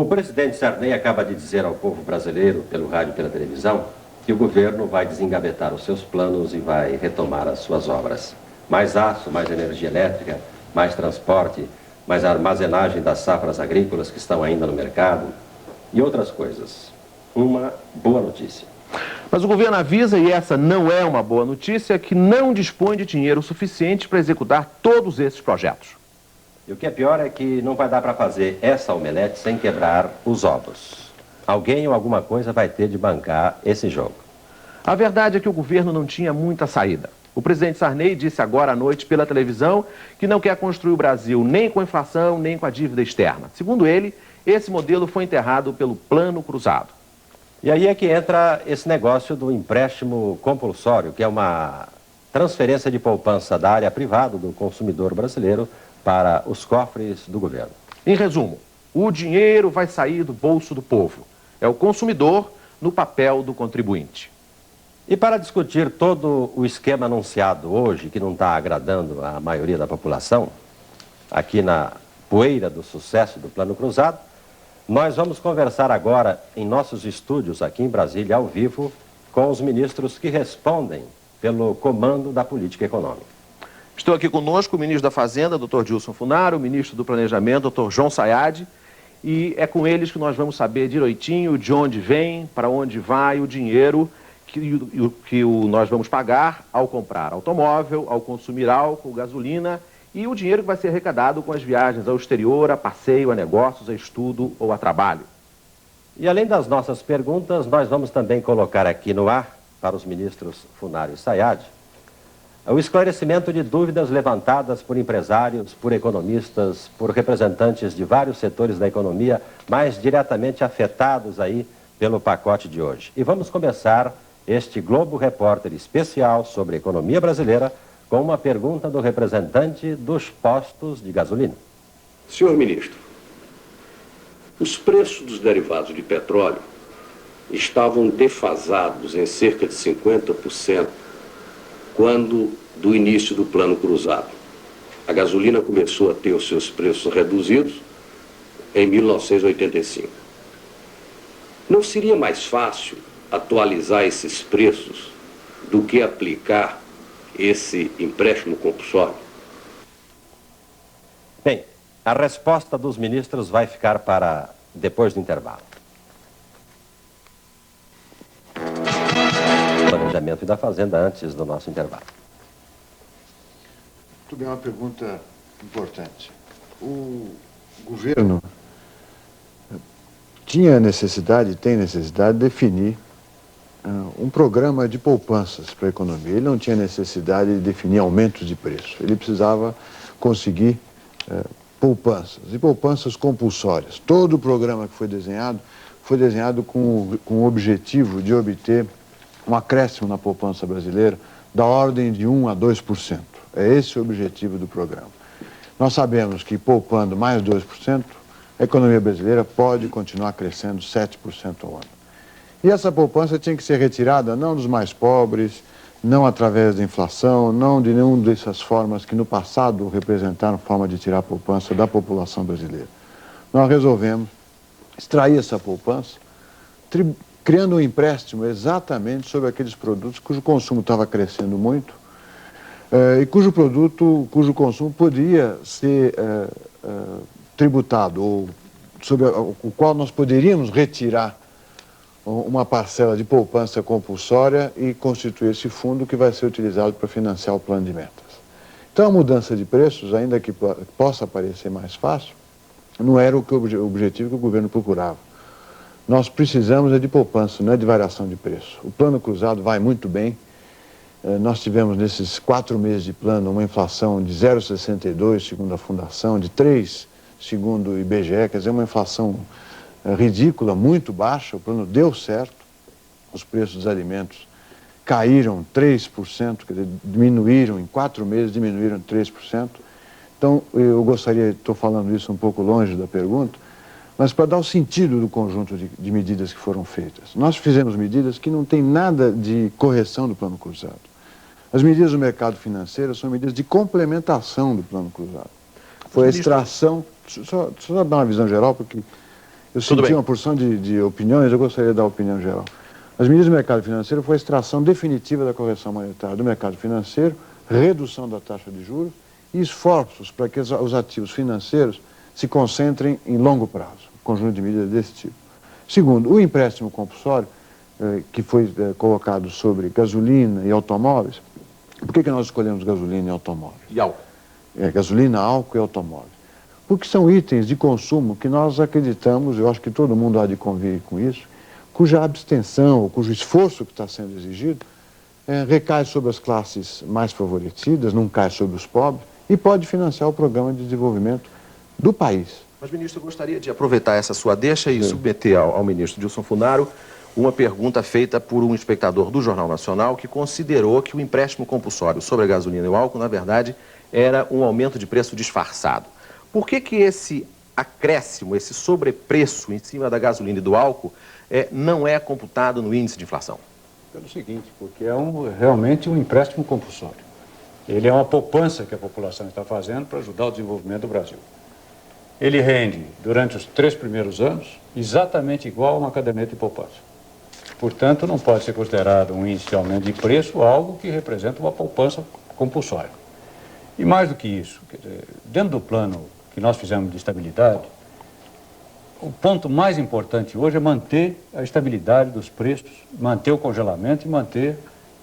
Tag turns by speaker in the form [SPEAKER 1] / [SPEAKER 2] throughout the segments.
[SPEAKER 1] presidente Sarney acaba de dizer ao povo brasileiro, pelo rádio e pela televisão, que o governo vai desengavetar os seus planos e vai retomar as suas obras. Mais aço, mais energia elétrica, mais transporte, mais armazenagem das safras agrícolas que estão ainda no mercado e outras coisas. Uma boa notícia.
[SPEAKER 2] Mas o governo avisa, e essa não é uma boa notícia, que não dispõe de dinheiro suficiente para executar todos esses projetos.
[SPEAKER 1] E o que é pior é que não vai dar para fazer essa omelete sem quebrar os ovos. Alguém ou alguma coisa vai ter de bancar esse jogo.
[SPEAKER 2] A verdade é que o governo não tinha muita saída. O presidente Sarney disse agora à noite pela televisão que não quer construir o Brasil nem com a inflação, nem com a dívida externa. Segundo ele, esse modelo foi enterrado pelo Plano Cruzado.
[SPEAKER 1] E aí é que entra esse negócio do empréstimo compulsório, que é uma transferência de poupança da área privada do consumidor brasileiro para os cofres do governo.
[SPEAKER 2] Em resumo, o dinheiro vai sair do bolso do povo. É o consumidor no papel do contribuinte.
[SPEAKER 1] E para discutir todo o esquema anunciado hoje, que não está agradando a maioria da população, aqui na poeira do sucesso do Plano Cruzado, nós vamos conversar agora em nossos estúdios aqui em Brasília, ao vivo, com os ministros que respondem pelo comando da política econômica.
[SPEAKER 2] Estou aqui conosco o ministro da Fazenda, Dr. Dilson Funaro, o ministro do Planejamento, Dr. João Sayad, e é com eles que nós vamos saber direitinho de onde vem, para onde vai o dinheiro que nós vamos pagar ao comprar automóvel, ao consumir álcool, gasolina, e o dinheiro que vai ser arrecadado com as viagens ao exterior, a passeio, a negócios, a estudo ou a trabalho.
[SPEAKER 1] E além das nossas perguntas, nós vamos também colocar aqui no ar, para os ministros Funaro e Sayad, o esclarecimento de dúvidas levantadas por empresários, por economistas, por representantes de vários setores da economia, mais diretamente afetados aí pelo pacote de hoje. E vamos começar este Globo Repórter especial sobre a economia brasileira com uma pergunta do representante dos postos de gasolina.
[SPEAKER 3] Senhor ministro, os preços dos derivados de petróleo estavam defasados em cerca de 50% quando do início do Plano Cruzado. A gasolina começou a ter os seus preços reduzidos em 1985. Não seria mais fácil atualizar esses preços do que aplicar esse empréstimo compulsório?
[SPEAKER 1] Bem, a resposta dos ministros vai ficar para depois do intervalo. Planejamento e da Fazenda antes do nosso intervalo.
[SPEAKER 4] Muito bem, uma pergunta importante. O governo tinha necessidade, tem necessidade de definir um programa de poupanças para a economia. Ele não tinha necessidade de definir aumentos de preço. Ele precisava conseguir poupanças, e poupanças compulsórias. Todo o programa que foi desenhado com o objetivo de obter um acréscimo na poupança brasileira da ordem de 1 a 2%. É esse o objetivo do programa. Nós sabemos que poupando mais 2%, a economia brasileira pode continuar crescendo 7% ao ano. E essa poupança tinha que ser retirada não dos mais pobres, não através da inflação, não de nenhuma dessas formas que no passado representaram forma de tirar a poupança da população brasileira. Nós resolvemos extrair essa poupança, criando um empréstimo exatamente sobre aqueles produtos cujo consumo estava crescendo muito e cujo consumo poderia ser tributado, ou sobre o qual nós poderíamos retirar uma parcela de poupança compulsória e constituir esse fundo que vai ser utilizado para financiar o plano de metas. Então a mudança de preços, ainda que possa parecer mais fácil, não era o objetivo que o governo procurava. Nós precisamos de poupança, não é de variação de preço. O Plano Cruzado vai muito bem. Nós tivemos nesses 4 meses de plano uma inflação de 0,62, segundo a Fundação, de 3, segundo o IBGE, quer dizer, uma inflação ridícula, muito baixa. O plano deu certo, os preços dos alimentos caíram 3%, quer dizer, diminuíram, em 4 meses diminuíram 3%. Então, eu gostaria, estou falando isso um pouco longe da pergunta, mas para dar o sentido do conjunto de medidas que foram feitas. Nós fizemos medidas que não têm nada de correção do Plano Cruzado. As medidas do mercado financeiro são medidas de complementação do Plano Cruzado. Foi a extração, só dar uma visão geral, porque Eu senti uma porção de opiniões, eu gostaria de dar a opinião geral. As medidas do mercado financeiro foi a extração definitiva da correção monetária do mercado financeiro, redução da taxa de juros e esforços para que os ativos financeiros se concentrem em longo prazo, um conjunto de medidas desse tipo. Segundo, o empréstimo compulsório, que foi colocado sobre gasolina e automóveis. Por que nós escolhemos gasolina e automóveis?
[SPEAKER 2] E álcool?
[SPEAKER 4] Gasolina, álcool e automóveis. Porque são itens de consumo que nós acreditamos, eu acho que todo mundo há de convir com isso, cuja abstenção, ou cujo esforço que está sendo exigido, recai sobre as classes mais favorecidas, não cai sobre os pobres, e pode financiar o programa de desenvolvimento do país.
[SPEAKER 2] Mas, ministro, eu gostaria de aproveitar essa sua deixa e submeter ao ministro Dilson Funaro uma pergunta feita por um espectador do Jornal Nacional que considerou que o empréstimo compulsório sobre a gasolina e o álcool, na verdade, era um aumento de preço disfarçado. Por que esse acréscimo, esse sobrepreço em cima da gasolina e do álcool não é computado no índice de inflação?
[SPEAKER 5] Pelo seguinte, porque é realmente um empréstimo compulsório. Ele é uma poupança que a população está fazendo para ajudar o desenvolvimento do Brasil. Ele rende, durante os 3 primeiros anos, exatamente igual a uma caderneta de poupança. Portanto, não pode ser considerado um índice de aumento de preço algo que representa uma poupança compulsória. E mais do que isso, quer dizer, dentro do plano que nós fizemos de estabilidade, o ponto mais importante hoje é manter a estabilidade dos preços, manter o congelamento e manter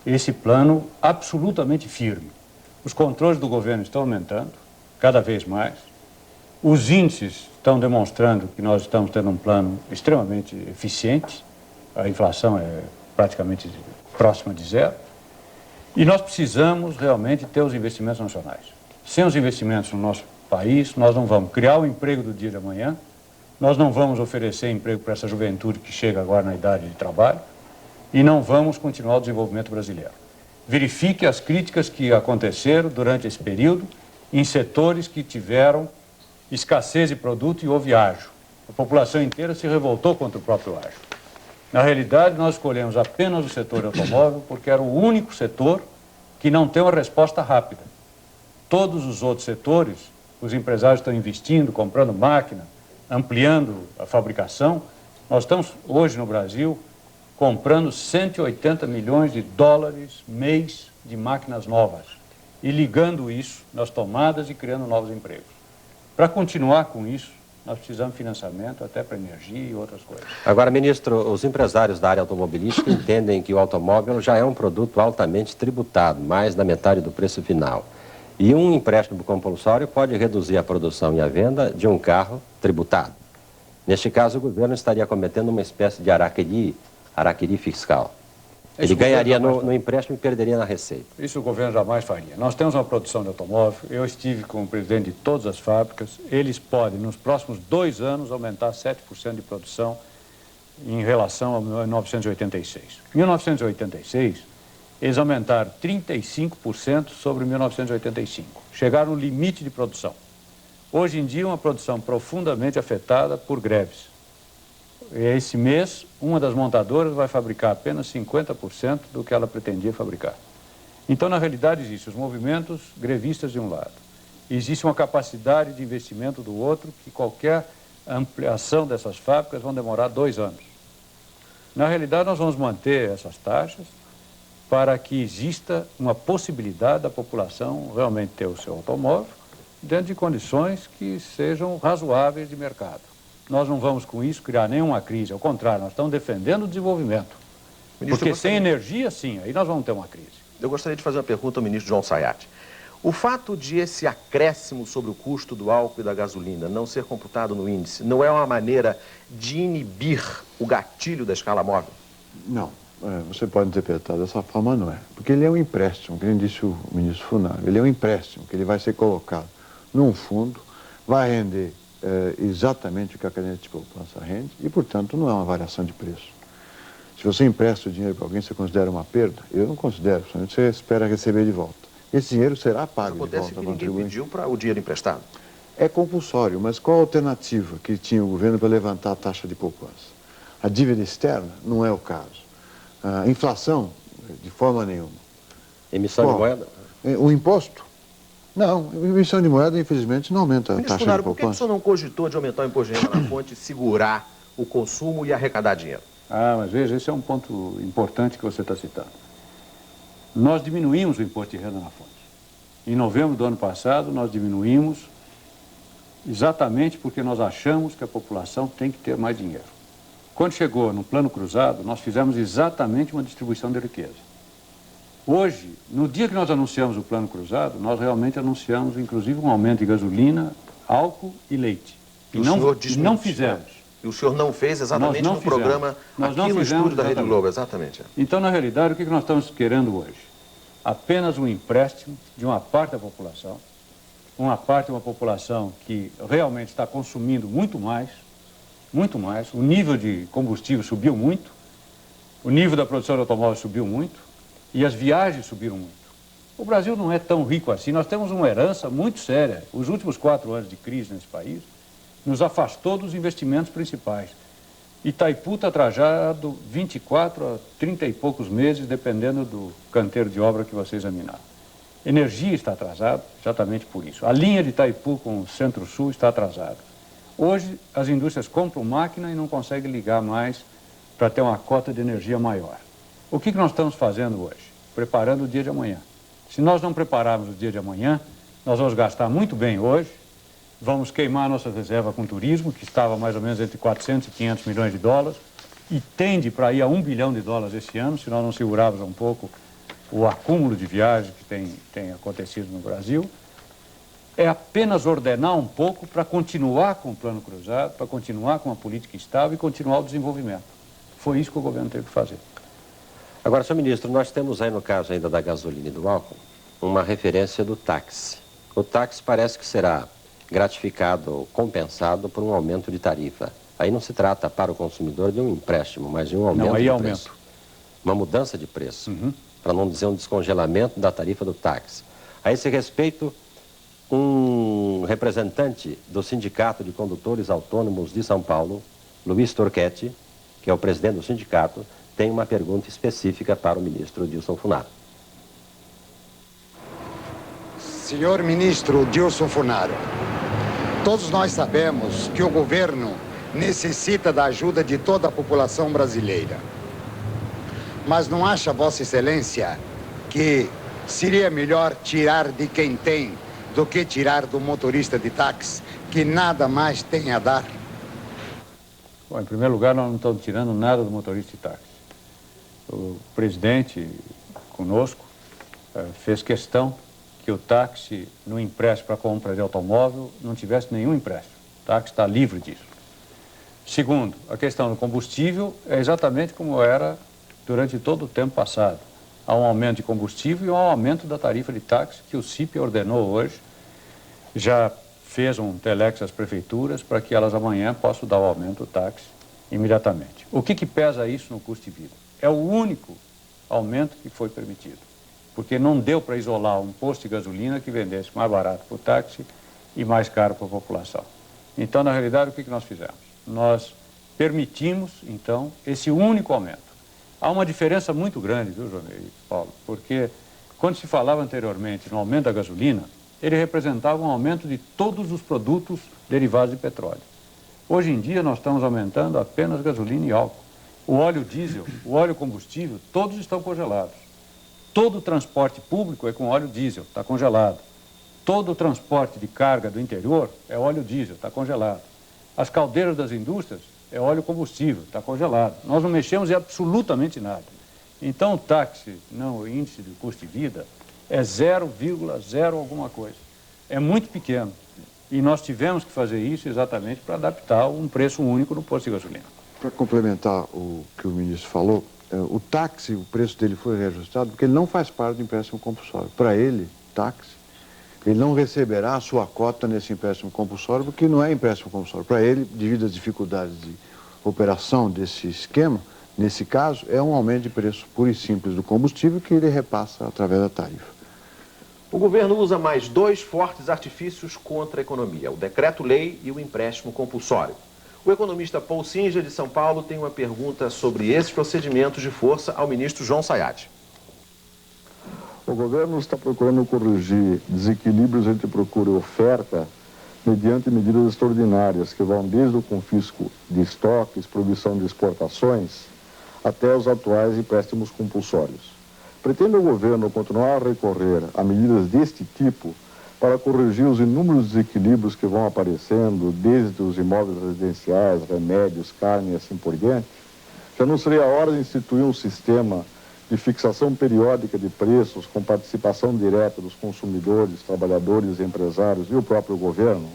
[SPEAKER 5] esse plano absolutamente firme. Os controles do governo estão aumentando, cada vez mais. Os índices estão demonstrando que nós estamos tendo um plano extremamente eficiente. A inflação é praticamente próxima de zero. E nós precisamos realmente ter os investimentos nacionais. Sem os investimentos no nosso país, nós não vamos criar o emprego do dia de amanhã, nós não vamos oferecer emprego para essa juventude que chega agora na idade de trabalho e não vamos continuar o desenvolvimento brasileiro. Verifique as críticas que aconteceram durante esse período em setores que tiveram escassez de produto e houve ágio. A população inteira se revoltou contra o próprio ágio. Na realidade, nós escolhemos apenas o setor automóvel porque era o único setor que não tem uma resposta rápida. Todos os outros setores, os empresários estão investindo, comprando máquina, ampliando a fabricação. Nós estamos hoje no Brasil comprando 180 milhões de dólares mês de máquinas novas e ligando isso nas tomadas e criando novos empregos. Para continuar com isso, nós precisamos de financiamento até para energia e outras coisas.
[SPEAKER 1] Agora, ministro, os empresários da área automobilística entendem que o automóvel já é um produto altamente tributado, mais da metade do preço final. E um empréstimo compulsório pode reduzir a produção e a venda de um carro tributado. Neste caso, o governo estaria cometendo uma espécie de araquiri fiscal. Ele ganharia no empréstimo e perderia na receita.
[SPEAKER 5] Isso o governo jamais faria. Nós temos uma produção de automóvel, eu estive com o presidente de todas as fábricas, eles podem, nos próximos 2 anos, aumentar 7% de produção em relação a 1986. Em 1986, eles aumentaram 35% sobre 1985. Chegaram no limite de produção. Hoje em dia, uma produção profundamente afetada por greves. Esse mês, uma das montadoras vai fabricar apenas 50% do que ela pretendia fabricar. Então, na realidade, existem os movimentos grevistas de um lado. Existe uma capacidade de investimento do outro, que qualquer ampliação dessas fábricas vão demorar 2 anos. Na realidade, nós vamos manter essas taxas para que exista uma possibilidade da população realmente ter o seu automóvel dentro de condições que sejam razoáveis de mercado. Nós não vamos com isso criar nenhuma crise, ao contrário, nós estamos defendendo o desenvolvimento.
[SPEAKER 2] Ministro,
[SPEAKER 5] porque sem energia, sim, aí nós vamos ter uma crise.
[SPEAKER 2] Eu gostaria de fazer uma pergunta ao ministro João Sayad. O fato de esse acréscimo sobre o custo do álcool e da gasolina não ser computado no índice, não é uma maneira de inibir o gatilho da escala móvel?
[SPEAKER 4] Não, você pode interpretar dessa forma, não é. Porque ele é um empréstimo, que nem disse o ministro Funaro, ele é um empréstimo, que ele vai ser colocado num fundo, vai render exatamente o que a caderneta de poupança rende e, portanto, não é uma variação de preço. Se você empresta o dinheiro para alguém, você considera uma perda? Eu não considero, você espera receber de volta. Esse dinheiro será pago de volta ao contribuinte.
[SPEAKER 2] Ninguém pediu para o dinheiro emprestado.
[SPEAKER 4] É compulsório, mas qual a alternativa que tinha o governo para levantar a taxa de poupança? A dívida externa não é o caso. A inflação, de forma nenhuma.
[SPEAKER 1] Emissão de moeda?
[SPEAKER 4] O imposto? Não, a emissão de moeda, infelizmente, não aumenta a taxa de poupança.
[SPEAKER 2] Por que o senhor não cogitou de aumentar o imposto de renda na fonte e segurar o consumo e arrecadar dinheiro?
[SPEAKER 5] Ah, mas veja, esse é um ponto importante que você está citando. Nós diminuímos o imposto de renda na fonte. Em novembro do ano passado, nós diminuímos exatamente porque nós achamos que a população tem que ter mais dinheiro. Quando chegou no plano cruzado, nós fizemos exatamente uma distribuição de riqueza. Hoje, no dia que nós anunciamos o plano cruzado, nós realmente anunciamos, inclusive, um aumento de gasolina, álcool e leite. E não fizemos.
[SPEAKER 2] E o senhor não fez exatamente no programa aqui no estúdio da Rede Globo, exatamente.
[SPEAKER 5] Então, na realidade, o que nós estamos querendo hoje? Apenas um empréstimo de uma parte da população, uma população que realmente está consumindo muito mais, o nível de combustível subiu muito, o nível da produção de automóveis subiu muito e as viagens subiram muito. O Brasil não é tão rico assim, nós temos uma herança muito séria. Os últimos 4 anos de crise nesse país nos afastou dos investimentos principais. Itaipu está atrasado 24 a 30 e poucos meses, dependendo do canteiro de obra que você examinar. Energia está atrasada, exatamente por isso. A linha de Itaipu com o Centro-Sul está atrasada. Hoje, as indústrias compram máquina e não conseguem ligar mais para ter uma cota de energia maior. O que nós estamos fazendo hoje? Preparando o dia de amanhã. Se nós não prepararmos o dia de amanhã, nós vamos gastar muito bem hoje, vamos queimar a nossa reserva com turismo, que estava mais ou menos entre 400 e 500 milhões de dólares, e tende para ir a $1 bilhão esse ano, se nós não segurarmos um pouco o acúmulo de viagens que tem acontecido no Brasil. É apenas ordenar um pouco para continuar com o plano cruzado, para continuar com a política estável e continuar o desenvolvimento. Foi isso que o governo teve que fazer.
[SPEAKER 1] Agora, senhor ministro, nós temos aí, no caso ainda da gasolina e do álcool, uma referência do táxi. O táxi parece que será gratificado ou compensado por um aumento de tarifa. Aí não se trata para o consumidor de um empréstimo, mas de um aumento de preço. Uma mudança de preço, para não dizer um descongelamento da tarifa do táxi. A esse respeito, um representante do Sindicato de Condutores Autônomos de São Paulo, Luiz Turchetti, que é o presidente do sindicato, tem uma pergunta específica para o ministro Dilson Funaro.
[SPEAKER 6] Senhor ministro Dilson Funaro, todos nós sabemos que o governo necessita da ajuda de toda a população brasileira. Mas não acha, Vossa Excelência, que seria melhor tirar de quem tem do que tirar do motorista de táxi, que nada mais tem a dar?
[SPEAKER 5] Bom, em primeiro lugar, nós não estamos tirando nada do motorista de táxi. O presidente, conosco, fez questão que o táxi, no empréstimo para compra de automóvel, não tivesse nenhum empréstimo. O táxi está livre disso. Segundo, a questão do combustível é exatamente como era durante todo o tempo passado. Há um aumento de combustível e um aumento da tarifa de táxi que o CIP ordenou hoje. Já fez um telex às prefeituras para que elas amanhã possam dar o aumento do táxi imediatamente. O que pesa isso no custo de vida? É o único aumento que foi permitido, porque não deu para isolar um posto de gasolina que vendesse mais barato para o táxi e mais caro para a população. Então, na realidade, o que nós fizemos? Nós permitimos, então, esse único aumento. Há uma diferença muito grande, viu, João e Paulo? Porque quando se falava anteriormente no aumento da gasolina, ele representava um aumento de todos os produtos derivados de petróleo. Hoje em dia, nós estamos aumentando apenas gasolina e álcool. O óleo diesel, o óleo combustível, todos estão congelados. Todo o transporte público é com óleo diesel, está congelado. Todo o transporte de carga do interior é óleo diesel, está congelado. As caldeiras das indústrias é óleo combustível, está congelado. Nós não mexemos em absolutamente nada. Então o táxi, não, o índice de custo de vida, é 0,0 alguma coisa. É muito pequeno. E nós tivemos que fazer isso exatamente para adaptar um preço único no posto de gasolina.
[SPEAKER 4] Para complementar o que o ministro falou, o táxi, o preço dele foi reajustado porque ele não faz parte do empréstimo compulsório. Para ele, táxi, ele não receberá a sua cota nesse empréstimo compulsório porque não é empréstimo compulsório. Para ele, devido às dificuldades de operação desse esquema, nesse caso, é um aumento de preço puro e simples do combustível que ele repassa através da tarifa.
[SPEAKER 2] O governo usa mais 2 fortes artifícios contra a economia, o decreto-lei e o empréstimo compulsório. O economista Paul Singer, de São Paulo, tem uma pergunta sobre esses procedimentos de força ao ministro João Sayad.
[SPEAKER 7] O governo está procurando corrigir desequilíbrios entre procura e oferta mediante medidas extraordinárias que vão desde o confisco de estoques, proibição de exportações, até os atuais empréstimos compulsórios. Pretende o governo continuar a recorrer a medidas deste tipo para corrigir os inúmeros desequilíbrios que vão aparecendo, desde os imóveis residenciais, remédios, carne e assim por diante? Já não seria a hora de instituir um sistema de fixação periódica de preços com participação direta dos consumidores, trabalhadores, empresários e o próprio governo?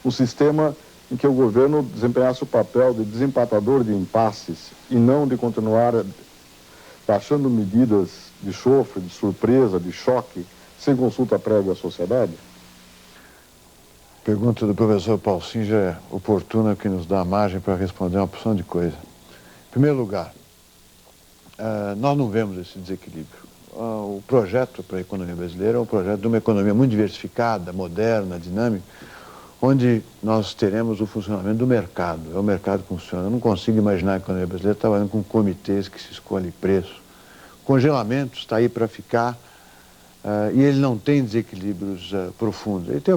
[SPEAKER 7] Um sistema em que o governo desempenhasse o papel de desempatador de impasses e não de continuar taxando medidas de chofre, de surpresa, de choque, sem consulta prévia à sociedade?
[SPEAKER 4] A pergunta do professor Palcin é oportuna, que nos dá margem para responder uma porção de coisa. Em primeiro lugar, nós não vemos esse desequilíbrio. O projeto para a economia brasileira é um projeto de uma economia muito diversificada, moderna, dinâmica, onde nós teremos o funcionamento do mercado. É o mercado que funciona. Eu não consigo imaginar a economia brasileira trabalhando com comitês que se escolhem preço. Congelamento está aí para ficar, e ele não tem desequilíbrios profundos. Ele tem